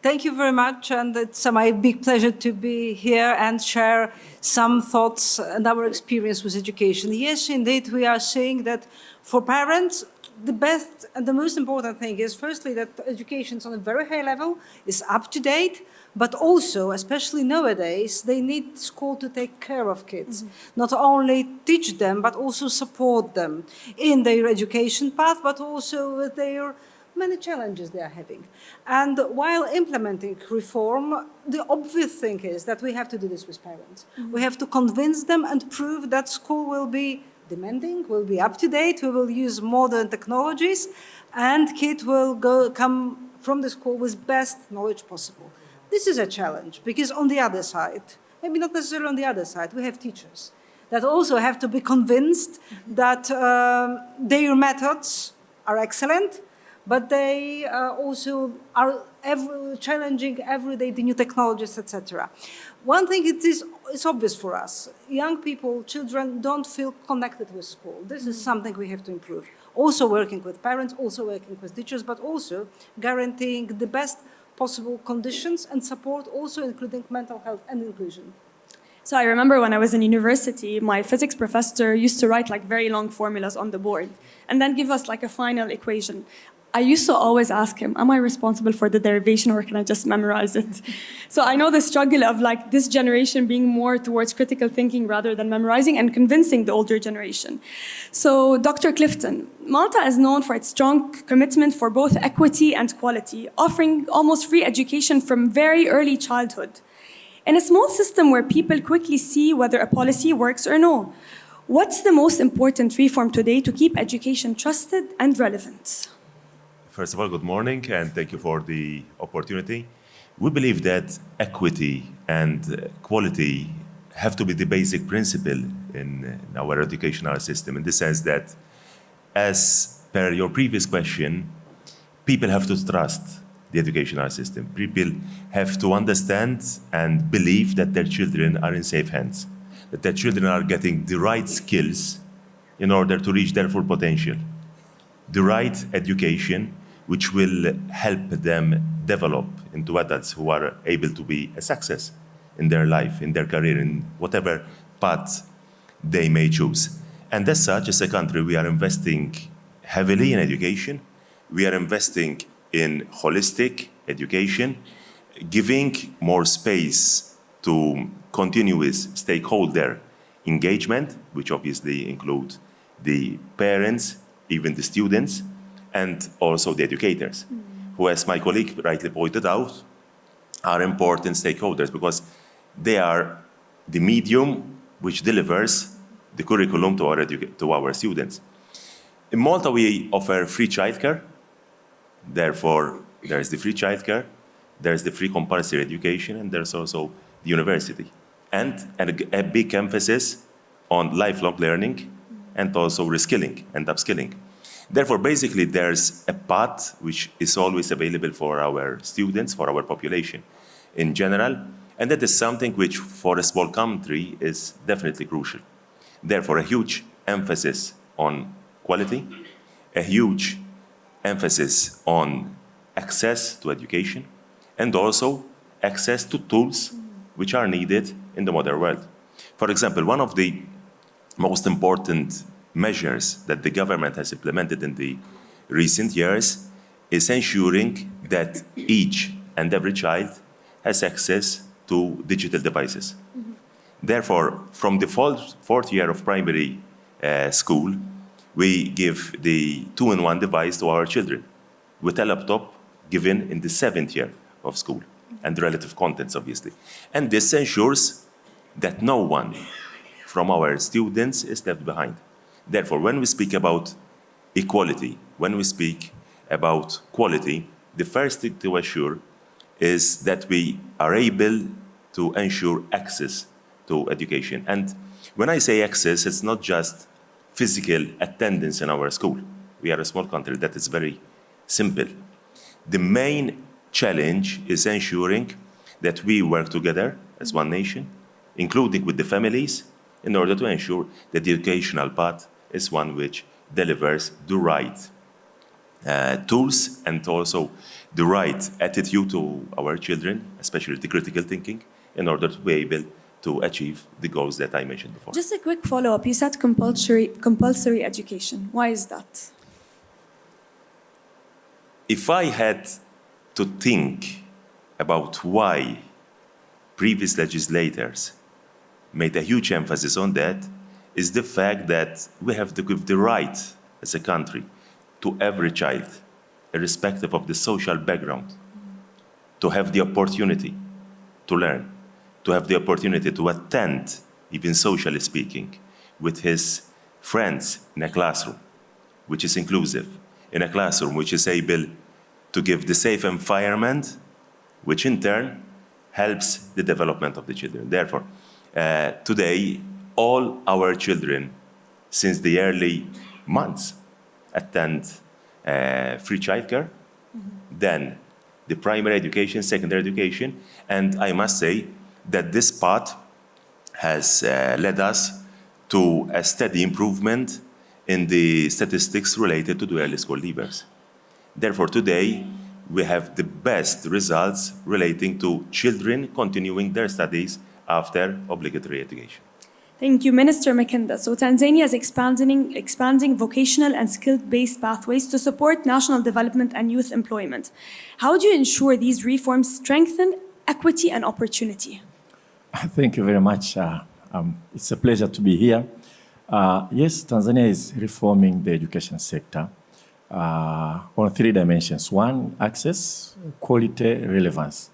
Thank you very much, and it's my big pleasure to be here and share some thoughts and our experience with education. Yes, indeed, we are saying that for parents, the best and the most important thing is, firstly, that education is on a very high level, is up to date, but also, especially nowadays, they need school to take care of kids. Not only teach them, but also support them in their education path, but also with their many challenges they are having. And while implementing reform, the obvious thing is that we have to do this with parents. We have to convince them and prove that school will be demanding, will be up to date, we will use modern technologies, and kids will come from the school with best knowledge possible. This is a challenge, because on the other side, maybe not necessarily on the other side, we have teachers that also have to be convinced that their methods are excellent, but they also are challenging every day the new technologies, etc. One thing is obvious for us. Young people, children, don't feel connected with school. This is something we have to improve. Also working with parents, also working with teachers, but also guaranteeing the best possible conditions and support, also including mental health and inclusion. So I remember when I was in university, my physics professor used to write like very long formulas on the board and then give us like a final equation. I used to always ask him, am I responsible for the derivation or can I just memorize it? So I know the struggle of like this generation being more towards critical thinking rather than memorizing and convincing the older generation. So Dr. Clifton, Malta is known for its strong commitment for both equity and quality, offering almost free education from very early childhood. In a small system where people quickly see whether a policy works or no, what's the most important reform today to keep education trusted and relevant? First of all, good morning, and thank you for the opportunity. We believe that equity and quality have to be the basic principle in our educational system, in the sense that, as per your previous question, people have to trust the educational system. People have to understand and believe that their children are in safe hands, that their children are getting the right skills in order to reach their full potential, the right education, which will help them develop into adults who are able to be a success in their life, in their career, in whatever path they may choose. And as such, as a country, we are investing heavily in education. We are investing in holistic education, giving more space to continuous stakeholder engagement, which obviously include the parents, even the students, and also the educators, who, as my colleague rightly pointed out, are important stakeholders because they are the medium which delivers the curriculum to our students. In Malta, we offer free childcare. Therefore, there's the free childcare, there's the free compulsory education, and there's also the university. And a big emphasis on lifelong learning and also reskilling and upskilling. Therefore, basically, there's a path which is always available for our students, for our population in general, and that is something which, for a small country, is definitely crucial. Therefore, a huge emphasis on quality, a huge emphasis on access to education, and also access to tools which are needed in the modern world. For example, one of the most important measures that the government has implemented in the recent years is ensuring that each and every child has access to digital devices. Therefore, from the fourth year of primary school, we give the two-in-one device to our children, with a laptop given in the 7th year of school, and the relative contents, obviously. And this ensures that no one from our students is left behind. Therefore, when we speak about equality, when we speak about quality, the first thing to assure is that we are able to ensure access to education. And when I say access, it's not just physical attendance in our school. We are a small country, that is very simple. The main challenge is ensuring that we work together as one nation, including with the families, in order to ensure that the educational path is one which delivers the right tools and also the right attitude to our children, especially the critical thinking, in order to be able to achieve the goals that I mentioned before. Just a quick follow-up. You said compulsory education. Why is that? If I had to think about why previous legislators made a huge emphasis on that, is the fact that we have to give the right as a country to every child, irrespective of the social background, to have the opportunity to learn, to have the opportunity to attend, even socially speaking, with his friends in a classroom, which is inclusive, in a classroom which is able to give the safe environment, which in turn helps the development of the children. Therefore, today, all our children, since the early months, attend free childcare, then the primary education, secondary education, and I must say that this path has led us to a steady improvement in the statistics related to the early school leavers. Therefore, today, we have the best results relating to children continuing their studies after obligatory education. Thank you, Minister Mkenda. So Tanzania is expanding vocational and skill-based pathways to support national development and youth employment. How do you ensure these reforms strengthen equity and opportunity? Thank you very much. It's a pleasure to be here. Yes, Tanzania is reforming the education sector on 3 dimensions. One, access, quality, relevance.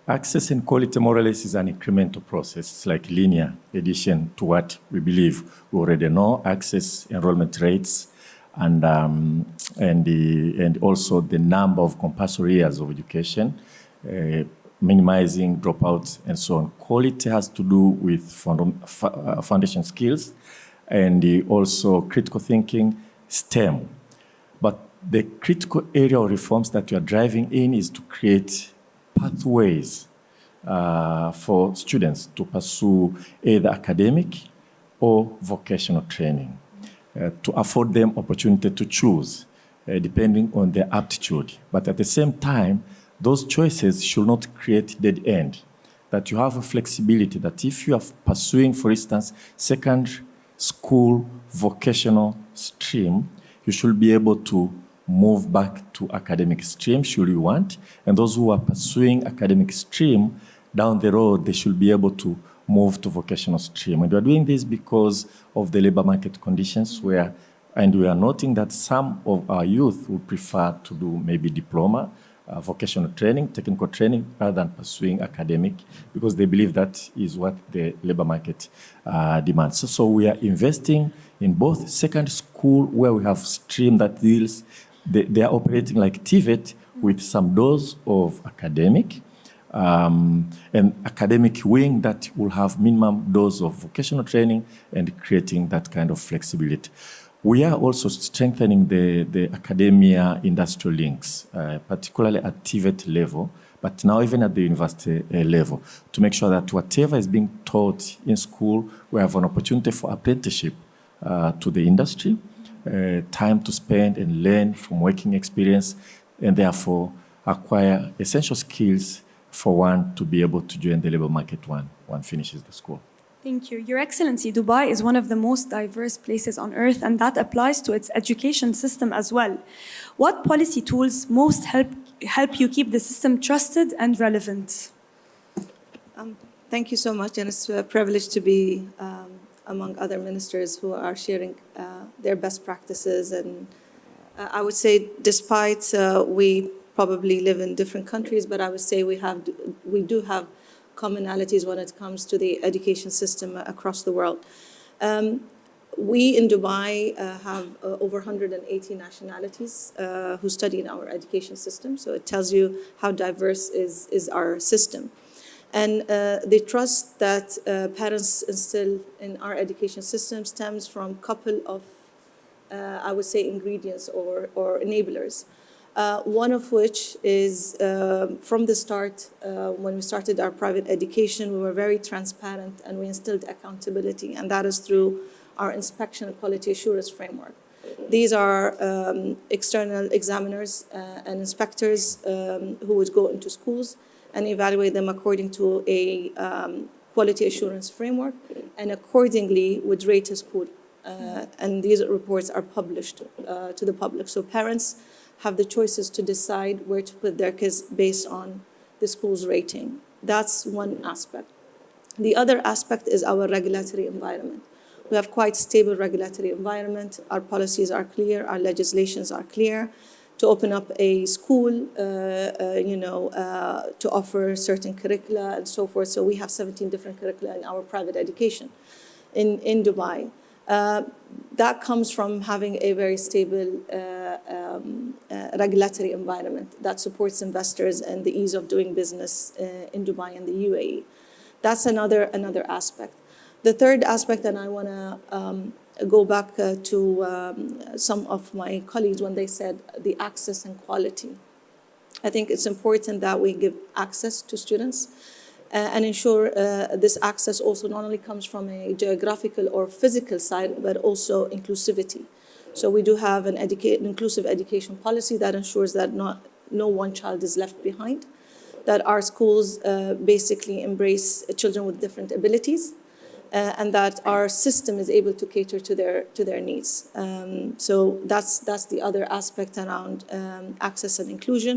Access and quality more or less is an incremental process. It's like linear addition to what we believe we already know: access, enrollment rates, and also the number of compulsory years of education, minimizing dropouts, and so on. Quality has to do with foundation skills and also critical thinking, STEM. But the critical area of reforms that we are driving in is to create pathways for students to pursue either academic or vocational training, to afford them opportunity to choose depending on their aptitude. But at the same time, those choices should not create dead end, that you have a flexibility that if you are pursuing, for instance, secondary school vocational stream, you should be able to move back to academic stream should you want. And those who are pursuing academic stream, down the road, they should be able to move to vocational stream. And we are doing this because of the labor market conditions and we are noting that some of our youth would prefer to do maybe diploma, vocational training, technical training, rather than pursuing academic, because they believe that is what the labor market demands. So we are investing in both secondary school, where we have stream that deals, they are operating like TVET with some dose of academic, and academic wing that will have minimum dose of vocational training and creating that kind of flexibility. We are also strengthening the academia industrial links, particularly at TVET level, but now even at the university level, to make sure that whatever is being taught in school, we have an opportunity for apprenticeship to the industry, time to spend and learn from working experience, and therefore acquire essential skills for one to be able to join the labor market when one finishes the school. Thank you. Your Excellency, Dubai is one of the most diverse places on earth, and that applies to its education system as well. What policy tools most help you keep the system trusted and relevant? Thank you so much, and it's a privilege to be among other ministers who are sharing their best practices. And I would say, despite we probably live in different countries, but I would say we do have commonalities when it comes to the education system across the world. We in Dubai have over 180 nationalities who study in our education system, so it tells you how diverse is our system. And the trust that parents instill in our education system stems from a couple of, I would say, ingredients or enablers. One of which is from the start, when we started our private education, we were very transparent and we instilled accountability, and that is through our inspection and quality assurance framework. these are external examiners and inspectors who would go into schools and evaluate them according to a quality assurance framework, and accordingly would rate a school. And these reports are published to the public. So parents have the choices to decide where to put their kids based on the school's rating. That's one aspect. The other aspect is our regulatory environment. We have quite stable regulatory environment. Our policies are clear, our legislations are clear. To open up a school, to offer certain curricula and so forth. So we have 17 different curricula in our private education in Dubai. That comes from having a very stable regulatory environment that supports investors and the ease of doing business in Dubai and the UAE. That's another aspect. The third aspect, and I want to go back to some of my colleagues when they said the access and quality. I think it's important that we give access to students and ensure this access also not only comes from a geographical or physical side, but also inclusivity. So we do have an inclusive education policy that ensures that no one child is left behind, that our schools basically embrace children with different abilities, and that our system is able to cater to their needs. So that's the other aspect around access and inclusion.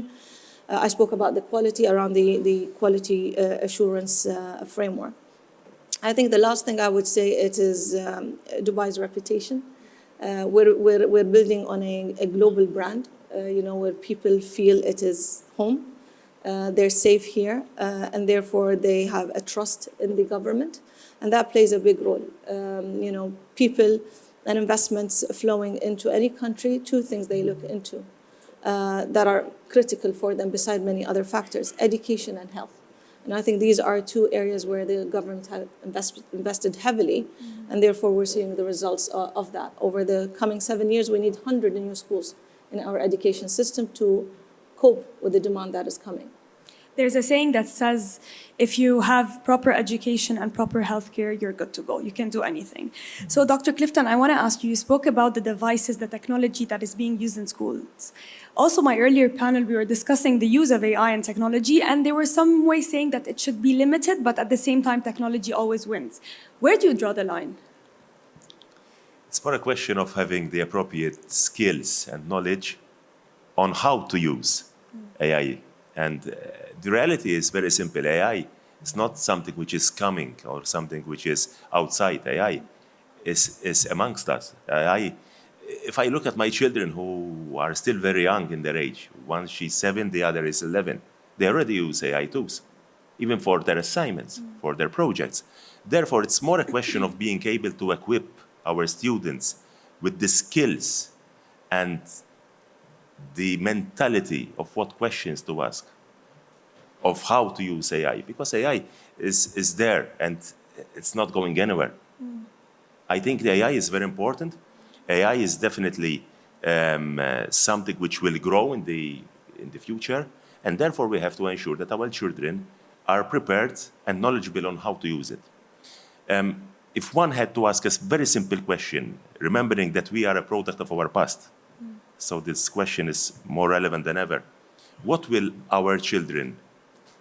I spoke about the quality around the quality assurance framework. I think the last thing I would say it is Dubai's reputation. We're building on a global brand, where people feel it is home. They're safe here, and therefore they have a trust in the government, and that plays a big role. People and investments flowing into any country, two things they look into that are critical for them beside many other factors: education and health. And I think these are two areas where the government has invested heavily, and therefore we're seeing the results of that. Over the coming 7 years, we need 100 new schools in our education system to cope with the demand that is coming. There's a saying that says, if you have proper education and proper healthcare, you're good to go. You can do anything. So Dr. Clifton, I want to ask you, you spoke about the devices, the technology that is being used in schools. Also, my earlier panel, we were discussing the use of AI and technology, and there were some ways saying that it should be limited, but at the same time, technology always wins. Where do you draw the line? It's more a question of having the appropriate skills and knowledge on how to use AI. And the reality is very simple. AI is not something which is coming or something which is outside. AI is amongst us. AI, if I look at my children who are still very young in their age, one she's 7, the other is 11, they already use AI tools, even for their assignments, for their projects. Therefore, it's more a question of being able to equip our students with the skills and the mentality of what questions to ask, of how to use AI, because AI is there and it's not going anywhere. I think the AI is very important. AI is definitely something which will grow in the future, and therefore we have to ensure that our children are prepared and knowledgeable on how to use it. If one had to ask us a very simple question, remembering that we are a product of our past, so this question is more relevant than ever. What will our children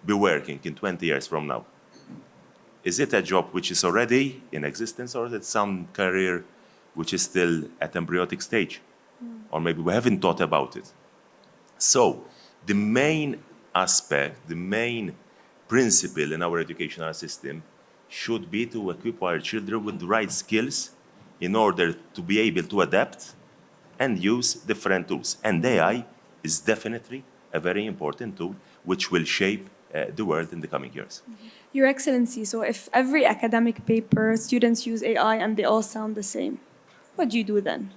be working in 20 years from now? Is it a job which is already in existence, or is it some career which is still at embryonic stage? Or maybe we haven't thought about it. So the main aspect, the main principle in our educational system should be to equip our children with the right skills in order to be able to adapt and use different tools. And AI is definitely a very important tool which will shape the world in the coming years. Your Excellency, so if every academic paper students use AI and they all sound the same, what do you do then?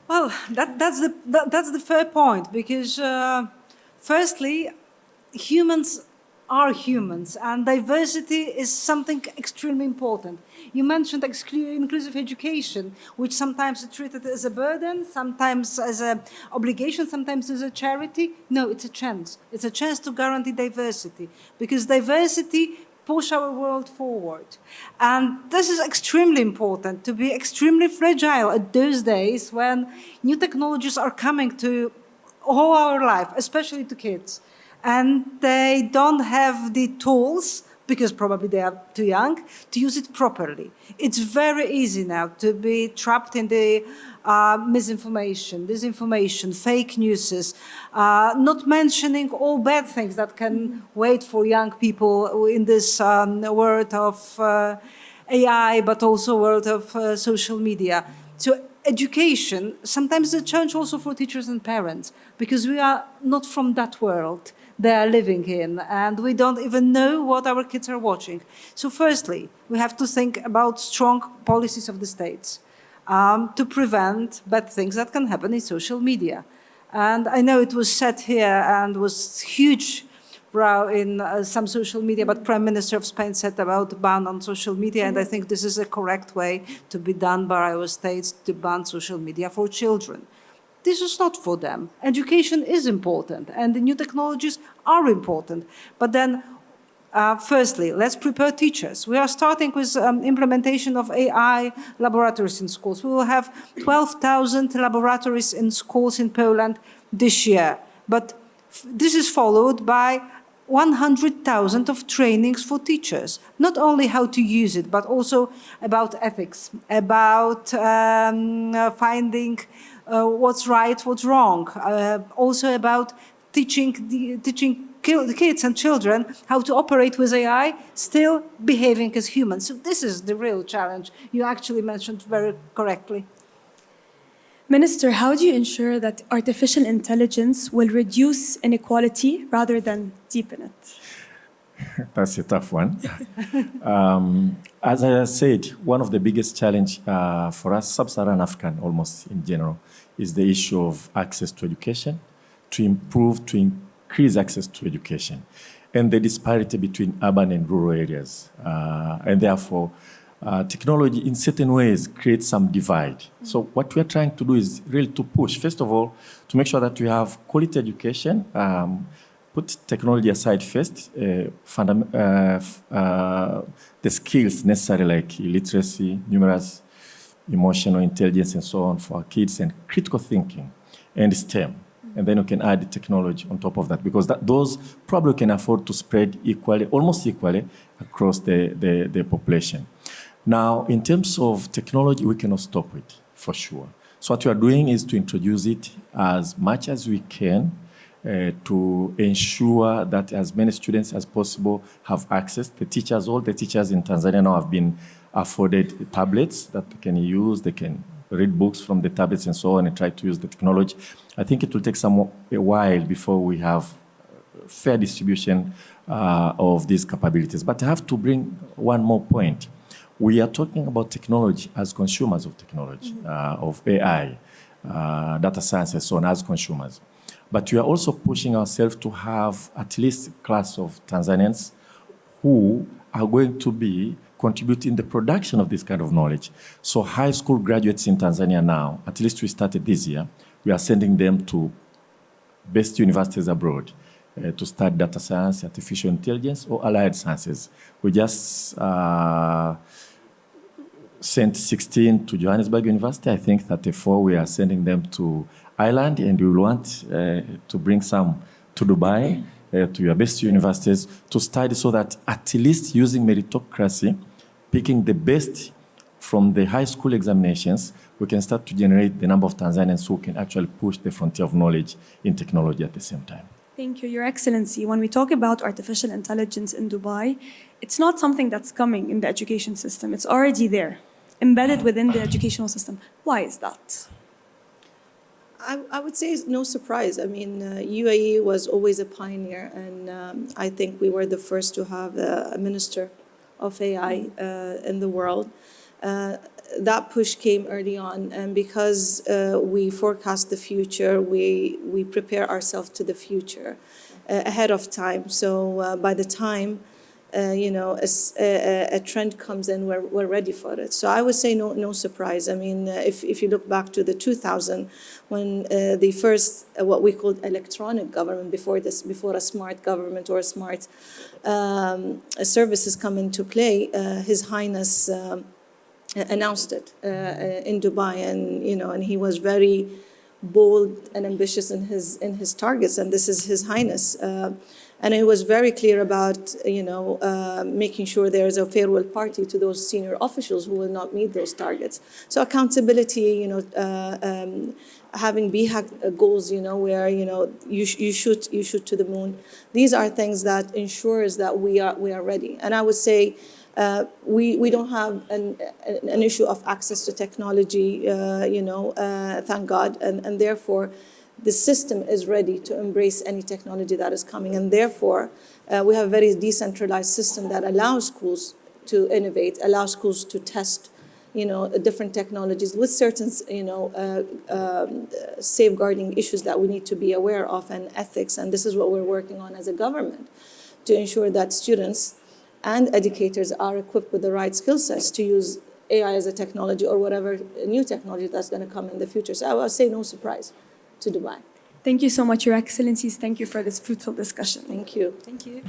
Well, that's the fair point, because firstly, humans are humans, and diversity is something extremely important. You mentioned inclusive education, which sometimes is treated as a burden, sometimes as an obligation, sometimes as a charity. No, it's a chance. It's a chance to guarantee diversity, because diversity push our world forward. And this is extremely important, to be extremely fragile at those days when new technologies are coming to all our life, especially to kids. And they don't have the tools, because probably they are too young, to use it properly. It's very easy now to be trapped in the misinformation, disinformation, fake news, not mentioning all bad things that can wait for young people in this world of AI, but also world of social media. So education, sometimes is a challenge also for teachers and parents, because we are not from that world they are living in, and we don't even know what our kids are watching. So firstly, we have to think about strong policies of the states to prevent bad things that can happen in social media. And I know it was said here and was huge row in some social media, but Prime Minister of Spain said about the ban on social media, and I think this is a correct way to be done by our states, to ban social media for children. This is not for them. Education is important, and the new technologies are important. But then, firstly, let's prepare teachers. We are starting with implementation of AI laboratories in schools. We will have 12,000 laboratories in schools in Poland this year. But this is followed by 100,000 of trainings for teachers, not only how to use it, but also about ethics, about finding what's right, what's wrong, also about teaching the kids and children how to operate with AI, still behaving as humans. So this is the real challenge you actually mentioned very correctly. Minister, how do you ensure that artificial intelligence will reduce inequality rather than deepen it? That's a tough one. As I said, one of the biggest challenge for us, sub-Saharan African almost in general, is the issue of access to education, to increase access to education, and the disparity between urban and rural areas. And therefore, technology in certain ways creates some divide. So what we are trying to do is really to push, first of all, to make sure that we have quality education, put technology aside first, the skills necessary like literacy, numeracy, emotional intelligence, and so on for our kids, and critical thinking, and STEM. And then we can add technology on top of that, because those probably can afford to spread equally, almost equally, across the population. Now, in terms of technology, we cannot stop it, for sure. So what we are doing is to introduce it as much as we can to ensure that as many students as possible have access. The teachers, all the teachers in Tanzania now have been afforded tablets that they can use. They can read books from the tablets and so on and try to use the technology. I think it will take a while before we have fair distribution of these capabilities. But I have to bring one more point. We are talking about technology as consumers of technology, of AI, data science and so on as consumers. But we are also pushing ourselves to have at least a class of Tanzanians who are going to be contributing the production of this kind of knowledge. So high school graduates in Tanzania now, at least we started this year, we are sending them to best universities abroad to study data science, artificial intelligence, or allied sciences. We just sent 16 to Johannesburg University. I think 34 we are sending them to Ireland, and we want to bring some to Dubai, to your best universities, to study so that at least using meritocracy, picking the best from the high school examinations, we can start to generate the number of Tanzanians who can actually push the frontier of knowledge in technology at the same time. Thank you, Your Excellency. When we talk about artificial intelligence in Dubai, it's not something that's coming in the education system. It's already there, embedded within the educational system. Why is that? I would say it's no surprise. I mean, UAE was always a pioneer, and I think we were the first to have a minister of AI in the world. That push came early on, and because we forecast the future, we prepare ourselves to the future ahead of time. So by the time a trend comes in, we're ready for it. So I would say no surprise. I mean, if you look back to the 2000, when the first, what we called electronic government, before a smart government or a smart services come into play, His Highness announced it in Dubai, and he was very bold and ambitious in his targets, and this is His Highness. And he was very clear about, making sure there is a farewell party to those senior officials who will not meet those targets. So accountability, having BHAG goals, where you shoot to the moon. These are things that ensures that we are ready. And I would say we don't have an issue of access to technology, thank God, and therefore the system is ready to embrace any technology that is coming, and therefore we have a very decentralized system that allows schools to innovate, allows schools to test, different technologies with certain, safeguarding issues that we need to be aware of, and ethics, and this is what we're working on as a government, to ensure that students and educators are equipped with the right skill sets to use AI as a technology or whatever new technology that's going to come in the future. So I would say no surprise to Dubai. Thank you so much, Your Excellencies. Thank you for this fruitful discussion. Thank you. Thank you.